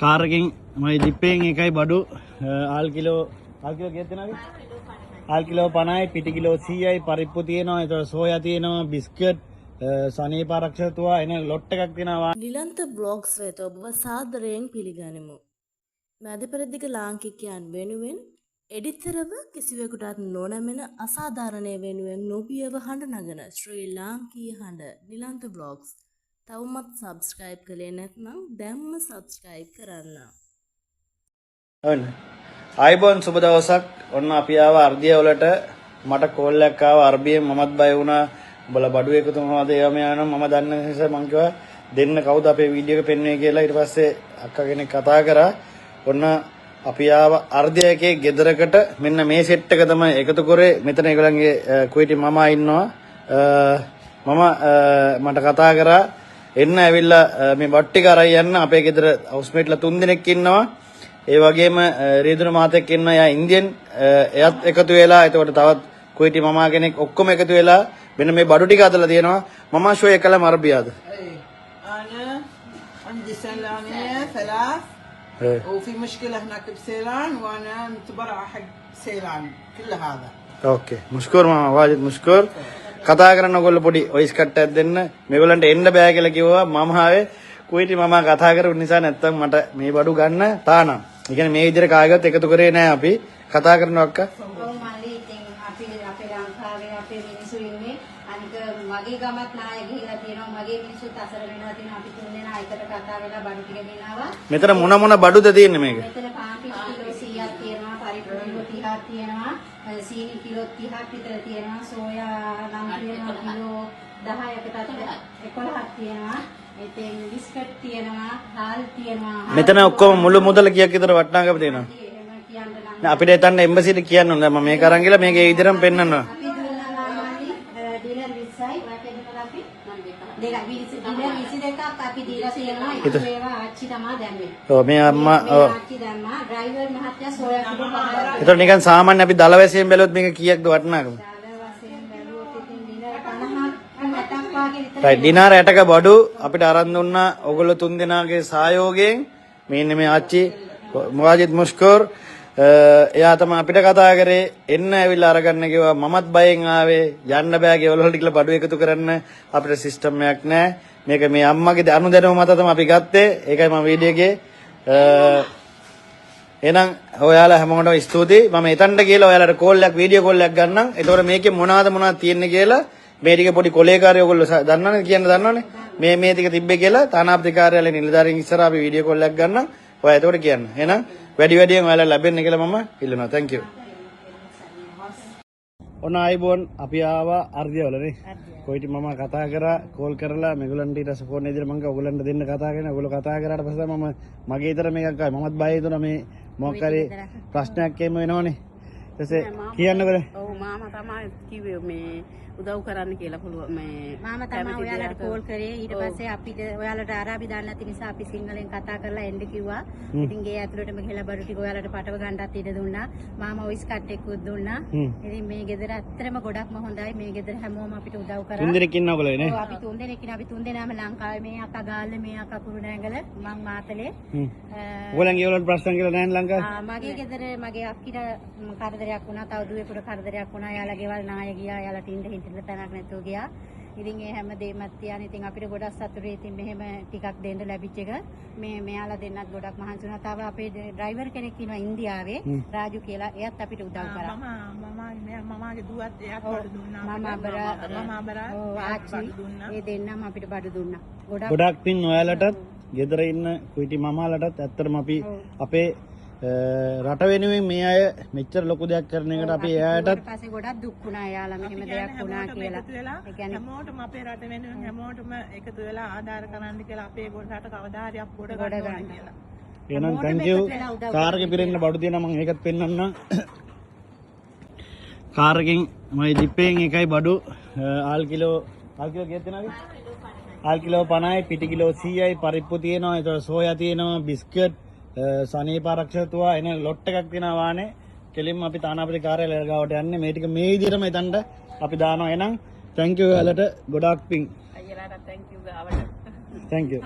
Car එකෙන් මම ජිප්පෙන් එකයි බඩු ආල් කිලෝ කීයක් දෙනවද? ආල් කිලෝ 50යි, පිටි කිලෝ 100යි, පරිප්පු තියෙනවා, ඒතකොට සෝයා තියෙනවා, බිස්කට්, සනීප ආරක්ෂකතුවා එන ලොට් එකක් තියෙනවා. නිලන්ත බ්ලොග්ස් වෙත ඔබව සාදරයෙන් පිළිගනිමු. මැදපෙරදිග ලාංකිකයන් වෙනුවෙන් එඩිතරව කිසිවෙකුටත් නොනැමෙන අසාධාරණය වෙනුවෙන් නොබියව හඬ නගන ශ්‍රී ලාංකීය හඬ නිලන්ත බ්ලොග්ස්. තවමත් සබ්ස්ක්‍රයිබ් කළේ නැත්නම් දැම්ම සබ්ස්ක්‍රයිබ් කරන්න. ඔන්න. ආයිබෝන් සුබ දවසක්. ඔන්න අපි ආව අර්ධිය වලට මට කෝල් එකක් ආව අර්බියෙන් මමත් බය වුණා. උඹලා බඩු එකතු මොනවද ඒවම යනවා මම දන්න නිසා මං කිව්වා දෙන්න කවුද අපේ වීඩියෝ එක පෙන්වන්නේ කියලා. ඊට පස්සේ අක්කා කෙනෙක් කතා කරා. ඔන්න අපි ආව අර්ධයකේ ගෙදරකට මෙන්න මේ සෙට් එක තමයි එකතු කරේ. මෙතන ඒගොල්ලන්ගේ කුයිටි මමා ඉන්නවා. මට කතා කරා එන්න ඇවිල්ලා මේ බට් ටික අරන් යන්න. අපේ ගෙදර හවුස්මේට්ලා 3 දෙනෙක් ඉන්නවා. ඒ වගේම රීදුන මාතෙක් ඉන්නවා. එයා ඉන්දියන්. එයාත් එකතු වෙලා එතකොට තවත් කුයිටි මමා කෙනෙක් ඔක්කොම එකතු වෙලා මෙන්න මේ බඩු ටික අදලා තියෙනවා. මමා ෂෝ එක කළා මරබියාද. أنا عندي سيلانية 3 وفي مشكلة هناك بسيلان وأنا متبرعة حق سيلان كل هذا. اوكي මුෂ්කර් මම වාජිත් මුෂ්කර් කතා කරන්න ඔයගොල්ලෝ පොඩි වොයිස් කට් එකක් දෙන්න. මේගොල්ලන්ට එන්න බෑ කියලා කිව්වා. මම ආවේ කුයිටි මම කතා කරපු නිසා නැත්තම් මට මේ බඩු ගන්න තානම්. ඒ කියන්නේ මේ විදිහට කායගත එකතු කරේ නෑ අපි. කතා කරනවා අක්කා. මගේ ගමත් නාය ගිහිලා තියෙනවා මගේ මිනිස්සුත් අසර වෙනවා තියෙනවා අපි තුන් දෙනා එකට කතා වෙලා බඩු ටික ගෙනාවා. මෙතන මොන බඩුද තියෙන්නේ මේක? මෙතන පාපි කිලෝ 100ක් තියෙනවා, පරිප්පු කිලෝ 30ක් තියෙනවා, සීනි කිලෝ 30ක් විතර තියෙනවා, සෝයා නම් තියෙනවා කිලෝ 10කටත් 11ක් තියෙනවා. ඉතින් බිස්කට් තියෙනවා, හාල් තියෙනවා. මෙතන ඔක්කොම මුළු මුදල කීයක් විතර වටිනාකම තියෙනවා? අපිට එතන එම්බසිට කියන්න ඕනේ. මම මේක අරන් ගිහලා මේක ඒ විදිහටම පෙන්නනවා. මේ අම්මා එතකොට නිකන් සාමාන්‍ය අපි දල වැසියෙන් බැලුවොත් මේක කීයක්ද වටිනාකම? රයිට් දිනාර 60ක බඩු අපිට අරන් දුන්නා ඔයගොල්ලෝ තුන් දෙනාගේ සහයෝගයෙන්. මෙන්න මේ ආච්චි මුවාජිත් මුෂ්කර් එයා තමයි අපිට කතා කරේ එන්න ඇවිල්ලා අරගන්න කිව්වා. මමත් බයෙන් ආවේ යන්න බෑ ගෙවල් වලට කියලා බඩු එකතු කරන්න අපිට සිස්ටම් එකක් නැහැ. මේක මේ අම්මගේ අනුදැනුම මත තමයි අපි ගත්තේ. ඒකයි මම වීඩියෝ එකේ එහෙනම් ඔයාලා හැමෝටම ස්තුතියි. මම එතනට ගිහලා ඔයාලට කෝල් එකක් වීඩියෝ කෝල් එකක් ගන්නම්. එතකොට මේකේ මොනවද තියෙන්නේ කියලා මේ ටික පොඩි කොලේකාරයෝ ඔයගොල්ලෝ දන්නවනේ කියන්න දන්නවනේ. මේ ටික තිබ්බේ කියලා තානාපති කාර්යාලයේ නිලධාරීන් ඉස්සරහා අපි වීඩියෝ කෝල් එකක් ගන්නම්. ඔයා එතකොට කියන්න. එහෙනම් වැඩියෙන් ඔයාලා ලැබෙන්න කියලා මම ඉල්ලනවා. thank you. ඔන්න ආයිබෝන් අපි ආවා අර්ධිය වලනේ. කොයිටි මම කතා කරා කෝල් කරලා මේගොල්ලන්ට ඊට පස්සේ ෆෝන් එකේ මම කිව්වා ඔයගොල්ලන්ට දෙන්න කතා කරගෙන ඔයගොල්ලෝ කතා කරාට පස්සේ මම මගේ ඊතර මේකක් ආයි මමත් බය හිතුණා මේ මොකක් හරි ප්‍රශ්නයක් එම වෙනවනේ. ඊට පස්සේ කියන්නකෝ. ඔව් මාමා තමයි කිව්වේ මේ උදව් කරන්න කියලා පුළුවන් මේ මාම තමයි ඔයාලට කෝල් කරේ. ඊට පස්සේ අපිට ඔයාලට ආරාබි දාන්න නැති නිසා අපි සිංහලෙන් කතා කරලා එන්න කිව්වා. ඉතින් ගේ ඇතුළටම ගිහලා බඩු ටික ඔයාලට පටව ගන්නත් ඉඩ දුන්නා. මාම වොයිස් කට් එකකුත් දුන්නා. ඉතින් මේ ගෙදර ඇත්තටම ගොඩක්ම හොඳයි. මේ ගෙදර හැමෝම අපිට උදව් කරා. තුන් දෙනෙක් ඉන්නවා ඔයගොල්ලෝ නේ? ඔව් අපි තුන් දෙනෙක් ඉන්නවා. අපි තුන් දෙනාම ලංකාවේ මේ අක්කා ගාල්ලේ මේ අක්කා කුරුණෑගල මං මාතලේ. ඔයගොල්ලන්ගේ වලට ප්‍රශ්න කියලා නැහැ ලංකාවේ? මගේ ගෙදර මගේ අක්කිට කරදරයක් වුණා. තව දුවෙකුට කරදරයක් වුණා. යාලා ගෙවල් නාය ගියා. යාලා ටින්ඩ හිටින්න තැනක් නැතුව ගියා. ඉතින් ඒ හැම දෙයක්මත් තියාන ඉතින් අපිට ගොඩක් සතුටුයි. ඉතින් මෙහෙම ටිකක් දෙන්න ලැබිච්ච එක මෙයාලා දෙන්නත් ගොඩක් මහන්සි වුණා. තව අපේ ඩ්‍රයිවර් කෙනෙක් ඉන්නවා ඉන්දියාවේ රාජු කියලා. එයාත් අපිට උදව් කරා. මමගේ දුවත් එයාත් බඩු දුන්නා. මම අබරා ආච්චි ඒ දෙන්නම අපිට බඩු දුන්නා. ගොඩක් පින් ඔයාලටත් ගෙදර ඉන්න කුයිටි මමාලටත් ඇත්තටම අපි අපේ රට වෙනුවෙන් මේ අය මෙච්චර ලොකු දෙයක් කරන එකට අපි එයාටත් පස්සේ ගොඩක් දුක් වුණා යාලා මෙහෙම දෙයක් වුණා කියලා. ඒ කියන්නේ හැමෝටම අපේ රට වෙනුවෙන් හැමෝටම එකතු වෙලා ආධාර කරන්න කියලා අපේ රට කවදා හරි අප ගොඩ ගන්න කියලා. එහෙනම් thank you. කාර් එකේ පිරෙන්න බඩු තියෙනවා මම ඒකත් පෙන්නන්න. කාර් එකෙන් මම ජිප්පෙන් එකයි බඩු ආල් කිලෝ කීයක් දෙනවද? ආල් කිලෝ 50යි, පිටි කිලෝ 100යි, පරිප්පු තියෙනවා, ඒතකොට සෝයා තියෙනවා, බිස්කට්, සනීප ආරක්ෂකතුවා එන ලොට් එකක් තියෙනවා වානේ. කෙලින්ම අපි තානාපති කාර්යාලය ගාවට යන්නේ. මේ ටික මේ විදිහටම එතනට අපි දානවා. එහෙනම් thank you ඔයාලට ගොඩාක් පිං. අයියලාට thank you ගාවට. thank you.